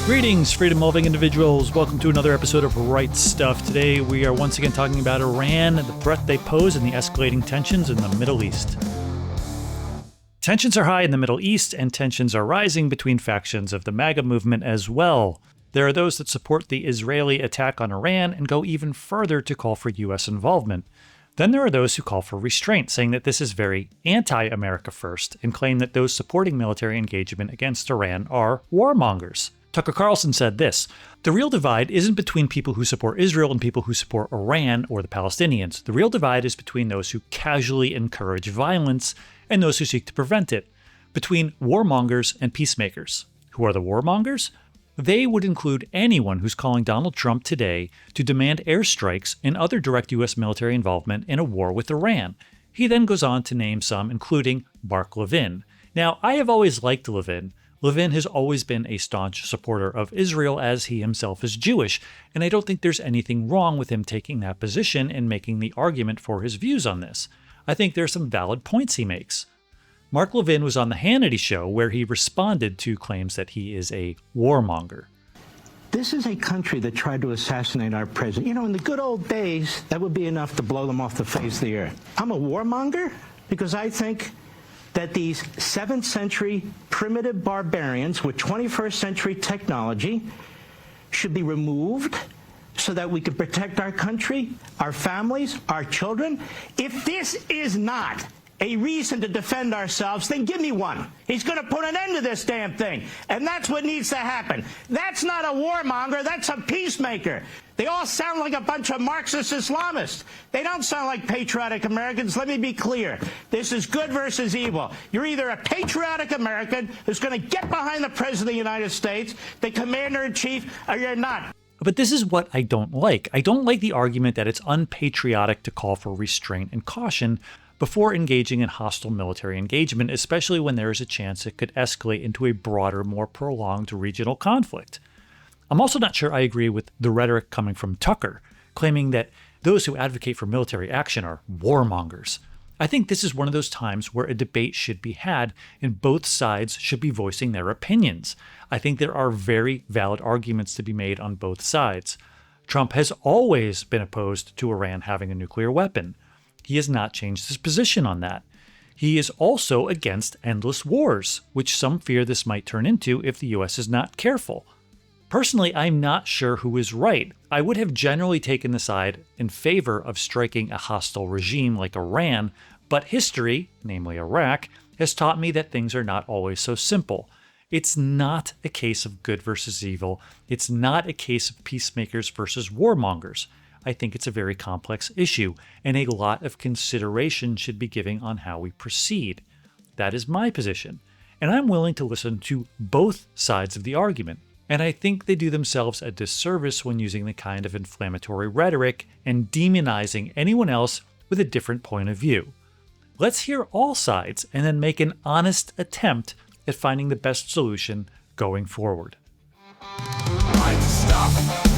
Greetings, freedom-loving individuals. Welcome to another episode of Right Stuff. Today we are once again talking about Iran, the threat they pose, and the escalating tensions in the Middle East. Tensions are high in the Middle East, and tensions are rising between factions of the MAGA movement as well. There are those that support the Israeli attack on Iran and go even further to call for U.S. involvement. Then there are those who call for restraint, saying that this is very anti-America first, and claim that those supporting military engagement against Iran are warmongers. Tucker Carlson said this: "The real divide isn't between people who support Israel and people who support Iran or the Palestinians. The real divide is between those who casually encourage violence and those who seek to prevent it, between warmongers and peacemakers. Who are the warmongers? They would include anyone who's calling Donald Trump today to demand airstrikes and other direct U.S. military involvement in a war with Iran." He then goes on to name some, including Mark Levin. Now, I have always liked Levin. Levin has always been a staunch supporter of Israel, as he himself is Jewish, and I don't think there's anything wrong with him taking that position and making the argument for his views on this. I think there are some valid points he makes. Mark Levin was on the Hannity show, where he responded to claims that he is a warmonger. This is a country that tried to assassinate our president. You know, in the good old days, that would be enough to blow them off the face of the earth. I'm a warmonger because I think that these 7th century primitive barbarians with 21st century technology should be removed so that we can protect our country, our families, our children. If this is not a reason to defend ourselves, then give me one. He's going to put an end to this damn thing. And that's what needs to happen. That's not a warmonger. That's a peacemaker. They all sound like a bunch of Marxist Islamists. They don't sound like patriotic Americans. Let me be clear. This is good versus evil. You're either a patriotic American who's going to get behind the President of the United States, the Commander-in-Chief, or you're not. But this is what I don't like. I don't like the argument that it's unpatriotic to call for restraint and caution before engaging in hostile military engagement, especially when there is a chance it could escalate into a broader, more prolonged regional conflict. I'm also not sure I agree with the rhetoric coming from Tucker, claiming that those who advocate for military action are warmongers. I think this is one of those times where a debate should be had and both sides should be voicing their opinions. I think there are very valid arguments to be made on both sides. Trump has always been opposed to Iran having a nuclear weapon. He has not changed his position on that. He is also against endless wars, which some fear this might turn into if the U.S. is not careful. Personally, I'm not sure who is right. I would have generally taken the side in favor of striking a hostile regime like Iran, but history, namely Iraq, has taught me that things are not always so simple. It's not a case of good versus evil. It's not a case of peacemakers versus warmongers. I think it's a very complex issue, and a lot of consideration should be given on how we proceed. That is my position, and I'm willing to listen to both sides of the argument. And I think they do themselves a disservice when using the kind of inflammatory rhetoric and demonizing anyone else with a different point of view. Let's hear all sides and then make an honest attempt at finding the best solution going forward. Right stuff.